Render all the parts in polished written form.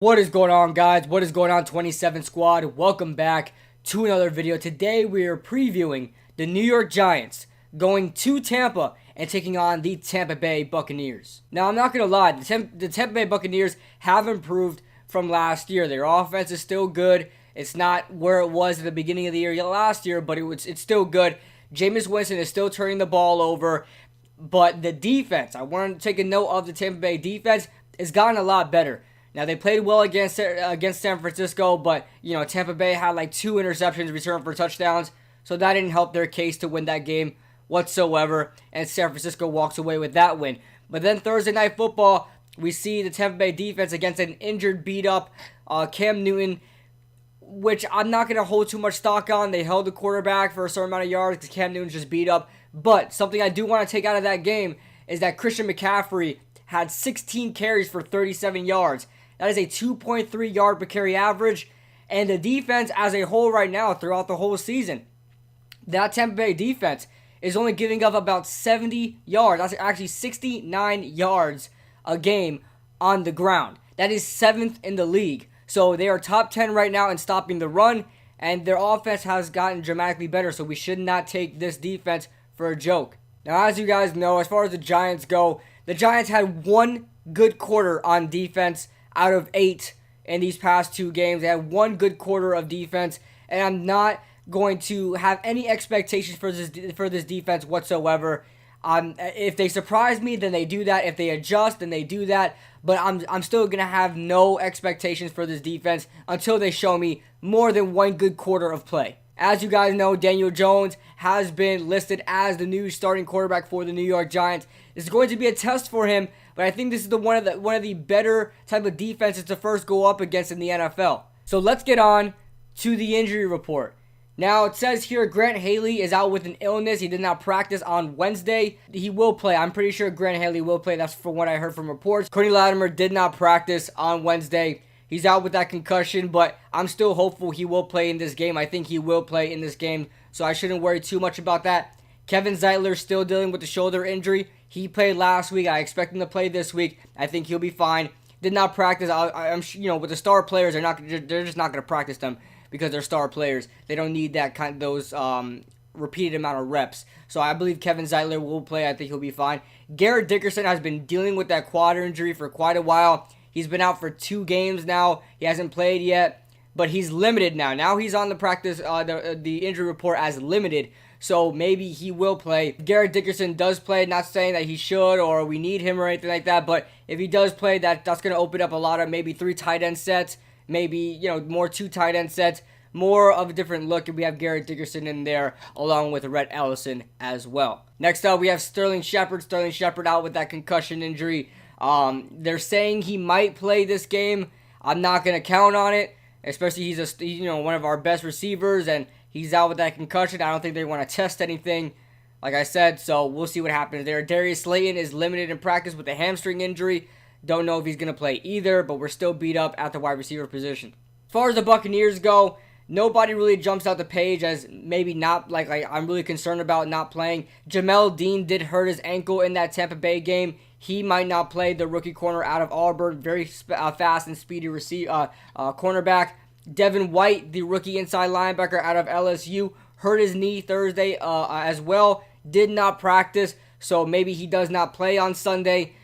What is going on, guys? What is going on, 27 Squad? Welcome back to another video. Today we are previewing the New York Giants going to Tampa and taking on the Tampa Bay Buccaneers. Now, I'm not going to lie, the Tampa Bay Buccaneers have improved from last year. Their offense is still good. It's not where it was at the beginning of the year last year, but it's still good. Jameis Winston is still turning the ball over, but the defense, I want to take a note of the Tampa Bay defense, has gotten a lot better. Now, they played well against San Francisco, but, Tampa Bay had like 2 interceptions returned for touchdowns, so that didn't help their case to win that game whatsoever, and San Francisco walks away with that win. But then Thursday Night Football, we see the Tampa Bay defense against an injured, beat-up Cam Newton, which I'm not going to hold too much stock on. They held the quarterback for a certain amount of yards because Cam Newton's just beat up. But something I do want to take out of that game is that Christian McCaffrey had 16 carries for 37 yards. That is a 2.3 yard per carry average. And the defense as a whole right now throughout the whole season, that Tampa Bay defense is only giving up about 70 yards. That's actually 69 yards a game on the ground. That is 7th in the league. So they are top 10 right now in stopping the run, and their offense has gotten dramatically better. So we should not take this defense for a joke. Now, as you guys know, as far as the Giants go, the Giants had one good quarter on defense out of 8 in these past 2 games. They had one good quarter of defense, and I'm not going to have any expectations for this defense whatsoever. If they surprise me, then they do that. If they adjust, then they do that. But I'm still going to have no expectations for this defense until they show me more than one good quarter of play. As you guys know, Daniel Jones has been listed as the new starting quarterback for the New York Giants. It's going to be a test for him, but I think this is one of the better type of defenses to first go up against in the NFL. So let's get on to the injury report. Now, it says here Grant Haley is out with an illness. He did not practice on Wednesday. He will play. I'm pretty sure Grant Haley will play. That's from what I heard from reports. Cody Latimer did not practice on Wednesday. He's out with that concussion, but I'm still hopeful he will play in this game. I think he will play in this game, so I shouldn't worry too much about that. Kevin Zeitler still dealing with the shoulder injury. He played last week. I expect him to play this week. I think he'll be fine. Did not practice. I'm with the star players, they're just not going to practice them because they're star players. They don't need those repeated amount of reps. So I believe Kevin Zeitler will play. I think he'll be fine. Garrett Dickerson has been dealing with that quad injury for quite a while. He's been out for 2 games now. He hasn't played yet, but he's limited now. Now he's on the the injury report as limited, so maybe he will play. Garrett Dickerson does play, not saying that he should or we need him or anything like that, but if he does play, that's going to open up a lot of maybe 3 tight end sets, maybe more 2 tight end sets, more of a different look, and we have Garrett Dickerson in there along with Rhett Ellison as well. Next up, we have Sterling Shepard. Sterling Shepard out with that concussion injury. They're saying he might play this game. I'm not going to count on it, especially he's one of our best receivers, and he's out with that concussion. I don't think they want to test anything, like I said, so we'll see what happens there. Darius Slayton is limited in practice with a hamstring injury. Don't know if he's going to play either, but we're still beat up at the wide receiver position. As far as the Buccaneers go, nobody really jumps out the page as maybe not, like I'm really concerned about not playing. Jamel Dean did hurt his ankle in that Tampa Bay game. He might not play. The rookie corner out of Auburn, very fast and speedy cornerback. Devin White, the rookie inside linebacker out of LSU, hurt his knee Thursday as well. Did not practice, so maybe he does not play on Sunday.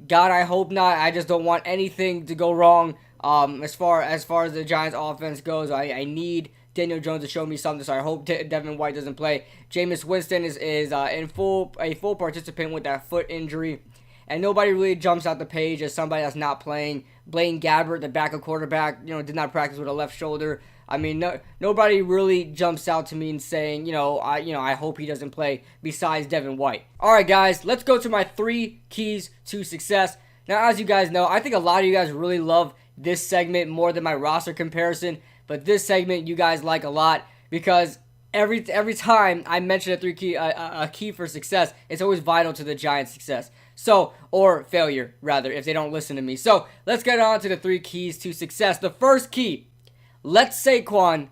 God, I hope not. I just don't want anything to go wrong as far as the Giants offense goes. I need Daniel Jones to show me something, so I hope Devin White doesn't play. Jameis Winston is a full participant with that foot injury. And nobody really jumps out the page as somebody that's not playing. Blaine Gabbert, the backup quarterback, did not practice with a left shoulder. I mean, nobody really jumps out to me and saying, I hope he doesn't play besides Devin White. All right, guys, let's go to my 3 keys to success. Now, as you guys know, I think a lot of you guys really love this segment more than my roster comparison, but this segment you guys like a lot because every time I mention a key for success, it's always vital to the Giants' success. So, or failure, rather, if they don't listen to me. So, let's get on to the 3 keys to success. The first key, let Saquon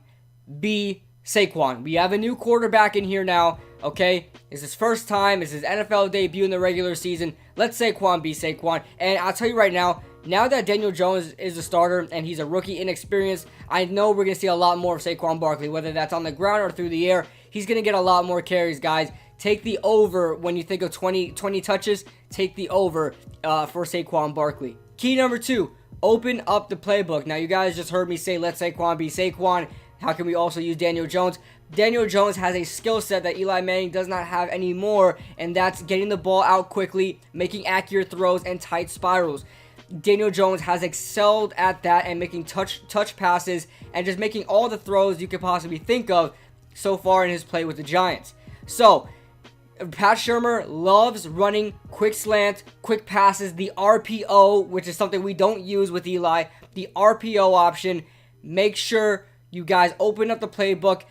be Saquon. We have a new quarterback in here now, okay? It's his first time. It's his NFL debut in the regular season. Let Saquon be Saquon. And I'll tell you right now, Now that Daniel Jones is a starter and he's a rookie, inexperienced, I know we're going to see a lot more of Saquon Barkley, whether that's on the ground or through the air. He's going to get a lot more carries, guys. Take the over when you think of 20 touches. Take the over for Saquon Barkley. Key number 2, open up the playbook. Now, you guys just heard me say, let Saquon be Saquon. How can we also use Daniel Jones? Daniel Jones has a skill set that Eli Manning does not have anymore, and that's getting the ball out quickly, making accurate throws, and tight spirals. Daniel Jones has excelled at that and making touch passes and just making all the throws you could possibly think of so far in his play with the Giants. So, Pat Shurmur loves running quick slant, quick passes, the RPO, which is something we don't use with Eli, the RPO option. Make sure you guys open up the playbook.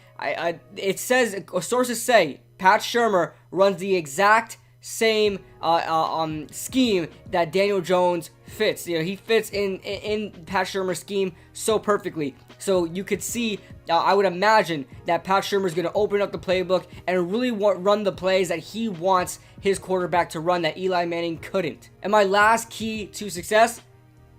It says, sources say, Pat Shurmur runs the exact same scheme that Daniel Jones fits. You know, he fits in Pat Shurmur's scheme so perfectly. So you could see, I would imagine that Pat Shurmur is going to open up the playbook and really run the plays that he wants his quarterback to run that Eli Manning couldn't. And my last key to success,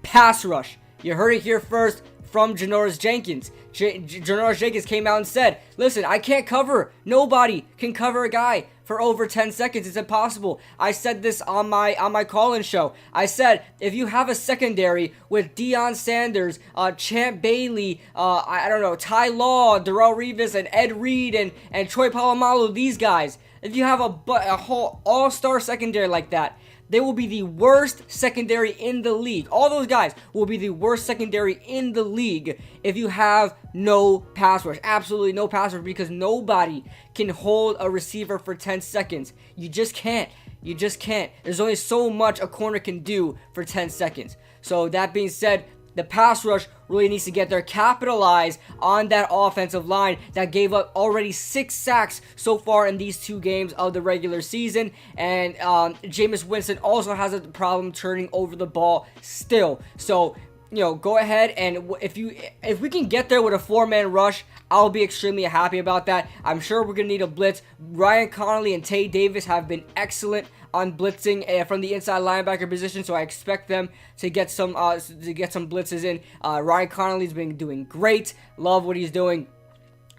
pass rush. You heard it here first from Janoris Jenkins. Janoris Jenkins came out and said, listen, I can't cover. Nobody can cover a guy for over 10 seconds. It's impossible. I said this on my call-in show. I said, if you have a secondary with Deion Sanders, Champ Bailey, I don't know, Ty Law, Darrelle Revis, and Ed Reed, and Troy Polamalu, these guys, if you have a whole all-star secondary like that, they will be the worst secondary in the league. All those guys will be the worst secondary in the league if you have no pass rush. Absolutely no pass rush, because nobody can hold a receiver for 10 seconds. You just can't. You just can't. There's only so much a corner can do for 10 seconds. So that being said, the pass rush really needs to get there. Capitalize on that offensive line that gave up already 6 sacks so far in these 2 games of the regular season. And Jameis Winston also has a problem turning over the ball still. So, you know, go ahead and if we can get there with a 4-man rush, I'll be extremely happy about that. I'm sure we're going to need a blitz. Ryan Connolly and Tay Davis have been excellent on blitzing from the inside linebacker position, so I expect them to get some blitzes in. Ryan Connolly's been doing great. Love what he's doing.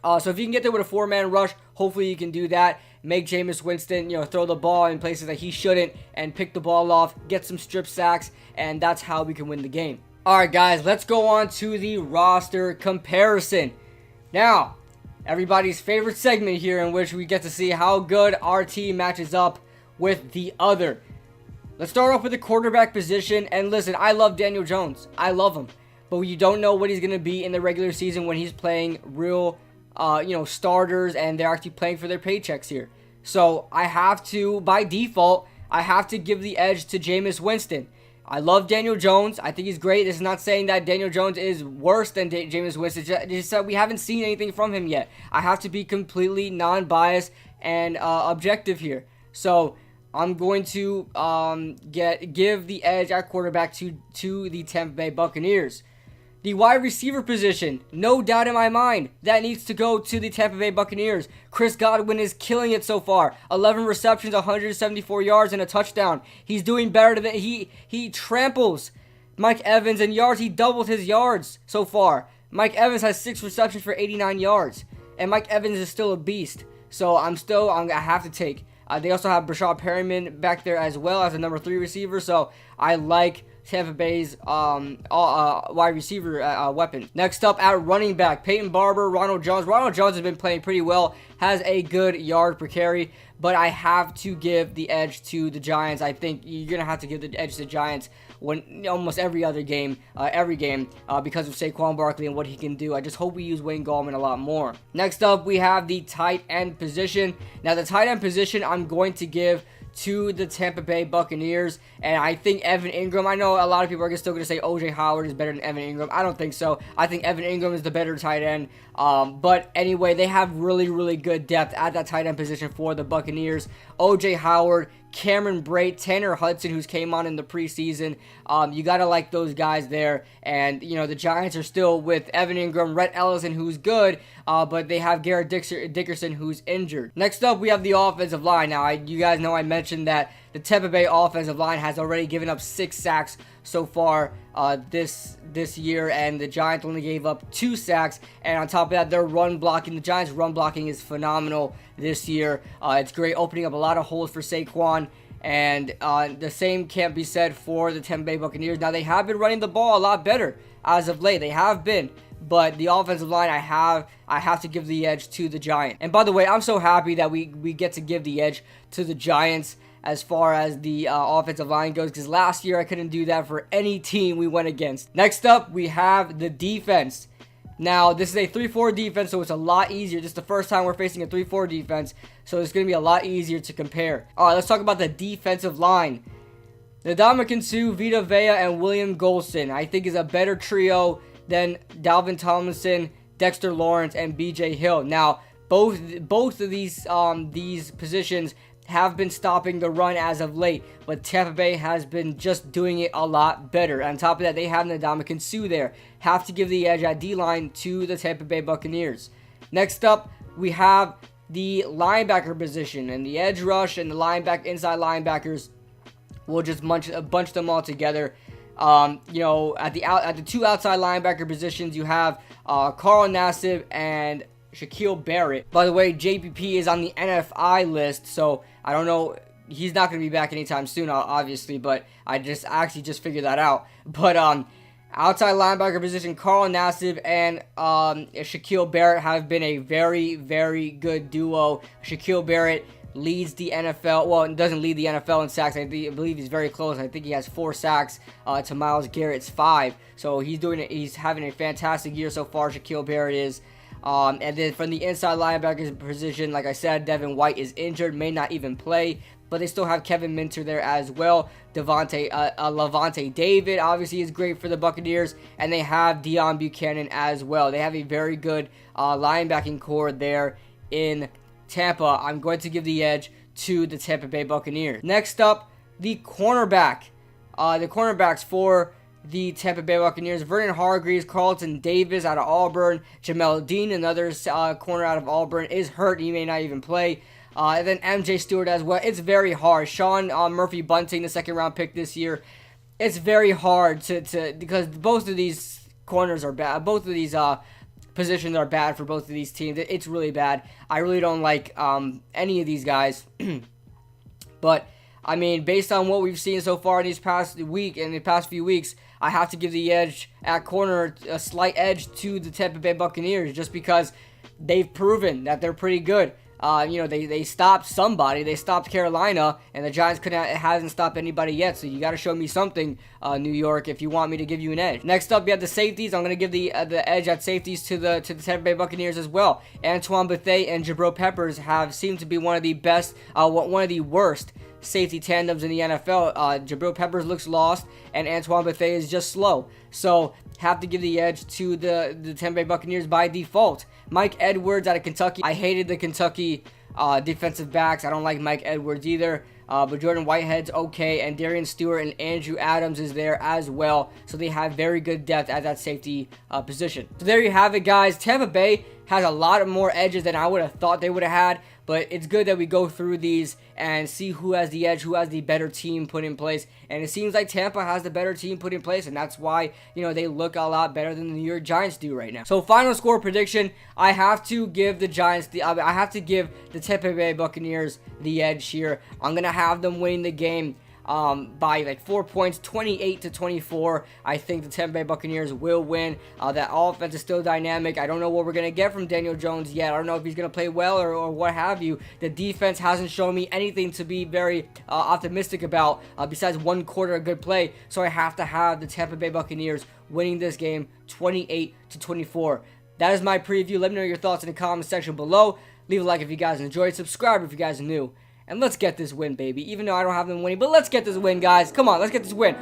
So if you can get there with a 4-man rush, hopefully you can do that. Make Jameis Winston, you know, throw the ball in places that he shouldn't and pick the ball off, get some strip sacks, and that's how we can win the game. All right, guys, let's go on to the roster comparison. Now, everybody's favorite segment here, in which we get to see how good our team matches up with the other. Let's start off with the quarterback position. And listen, I love Daniel Jones. I love him. But you don't know what he's going to be in the regular season when he's playing real, starters, and they're actually playing for their paychecks here. So I have to, by default, I have to give the edge to Jameis Winston. I love Daniel Jones. I think he's great. This is not saying that Daniel Jones is worse than Jameis Winston. It's just that we haven't seen anything from him yet. I have to be completely non-biased and objective here. So I'm going to give the edge at quarterback to the Tampa Bay Buccaneers. The wide receiver position, no doubt in my mind, that needs to go to the Tampa Bay Buccaneers. Chris Godwin is killing it so far. 11 receptions, 174 yards, and a touchdown. He's doing better than he tramples Mike Evans in yards. He doubled his yards so far. Mike Evans has 6 receptions for 89 yards, and Mike Evans is still a beast. So I have to take. They also have Brashad Perriman back there as well as a number 3 receiver. So I like Tampa Bay's wide receiver weapon. Next up at running back, Peyton Barber, Ronald Jones. Ronald Jones has been playing pretty well, has a good yard per carry, but I have to give the edge to the Giants. I think you're going to have to give the edge to the Giants when almost every game, because of Saquon Barkley and what he can do. I just hope we use Wayne Gallman a lot more. Next up, we have the tight end position. Now, the tight end position, I'm going to give to the Tampa Bay Buccaneers, and I think Evan Ingram, I know a lot of people are still going to say OJ Howard is better than Evan Ingram. I don't think so. I think Evan Ingram is the better tight end, but anyway, they have really, really good depth at that tight end position for the Buccaneers. OJ Howard, Cameron Brate, Tanner Hudson, who's came on in the preseason. You got to like those guys there. And, the Giants are still with Evan Ingram, Rhett Ellison, who's good, but they have Garrett Dickerson, who's injured. Next up, we have the offensive line. Now, you guys know I mentioned that the Tampa Bay offensive line has already given up 6 sacks so far this year, and the Giants only gave up 2 sacks. And on top of that, their run blocking, the Giants' run blocking is phenomenal this year. It's great, opening up a lot of holes for Saquon. And the same can't be said for the Tampa Bay Buccaneers. Now, they have been running the ball a lot better as of late. They have been. But the offensive line, I have to give the edge to the Giants. And by the way, I'm so happy that we get to give the edge to the Giants as far as the offensive line goes, because last year I couldn't do that for any team we went against. Next up, we have the defense. Now, this is a 3-4 defense, so it's a lot easier. This is the first time we're facing a 3-4 defense, so it's going to be a lot easier to compare. All right, let's talk about the defensive line. Ndamukong Suh, Vita Vea, and William Golson, I think, is a better trio than Dalvin Tomlinson, Dexter Lawrence, and B.J. Hill. Now, both of these positions have been stopping the run as of late, but Tampa Bay has been just doing it a lot better. On top of that, they have Ndamukong Suh there. Have to give the edge at D-line to the Tampa Bay Buccaneers. Next up, we have the linebacker position, and the edge rush and the inside linebackers. We'll just bunch them all together. At the 2 outside linebacker positions, you have Carl Nassib and Shaquille Barrett. By the way, JPP is on the NFI list, so I don't know. He's not going to be back anytime soon, obviously, but I actually just figured that out. But outside linebacker position, Carl Nassib and Shaquille Barrett have been a very, very good duo. Shaquille Barrett leads the NFL. Well, doesn't lead the NFL in sacks. I believe he's very close. I think he has 4 sacks to Myles Garrett's 5. So he's having a fantastic year so far. Shaquille Barrett is. And then from the inside linebackers position, like I said, Devin White is injured, may not even play, but they still have Kevin Minter there as well. Levante David obviously is great for the Buccaneers, and they have Deion Buchanan as well. They have a very good linebacking core there in Tampa. I'm going to give the edge to the Tampa Bay Buccaneers. Next up, the cornerback. The cornerbacks for the Tampa Bay Buccaneers: Vernon Hargreaves, Carlton Davis out of Auburn, Jamel Dean, another corner out of Auburn, is hurt. He may not even play. And then MJ Stewart as well. It's very hard. Sean Murphy Bunting, the 2nd-round pick this year. It's very hard to because both of these corners are bad. Both of these positions are bad for both of these teams. It's really bad. I really don't like any of these guys. But I mean, based on what we've seen so far in the past few weeks, I have to give the edge at corner, a slight edge to the Tampa Bay Buccaneers, just because they've proven that they're pretty good. They stopped somebody. They stopped Carolina, and the Giants hasn't stopped anybody yet. So you got to show me something, New York, if you want me to give you an edge. Next up, we have the safeties. I'm going to give the edge at safeties to the Tampa Bay Buccaneers as well. Antoine Bethea and Jabril Peppers have seemed to be one of the best, one of the worst safety tandems in the NFL. Jabril Peppers looks lost, and Antoine Bethea is just slow. So have to give the edge to the Tampa Bay Buccaneers by default. Mike Edwards out of Kentucky. I hated the Kentucky defensive backs. I don't like Mike Edwards either. But Jordan Whitehead's okay, and Darian Stewart and Andrew Adams is there as well. So they have very good depth at that safety position. So there you have it, guys. Tampa Bay has a lot more edges than I would have thought they would have had. But it's good that we go through these and see who has the edge, who has the better team put in place. And it seems like Tampa has the better team put in place, and that's why, they look a lot better than the New York Giants do right now. So final score prediction, I have to give the Tampa Bay Buccaneers the edge here. I'm going to have them winning the game by like 4 points, 28-24. I think the Tampa Bay Buccaneers will win. That offense is still dynamic. I don't know what we're going to get from Daniel Jones yet. I don't know if he's going to play well or what have you. The defense hasn't shown me anything to be very optimistic about besides 1 quarter of good play. So I have to have the Tampa Bay Buccaneers winning this game 28-24. That is my preview. Let me know your thoughts in the comment section below. Leave a like if you guys enjoyed. Subscribe if you guys are new. And let's get this win, baby. Even though I don't have them winning, but let's get this win, guys. Come on, let's get this win.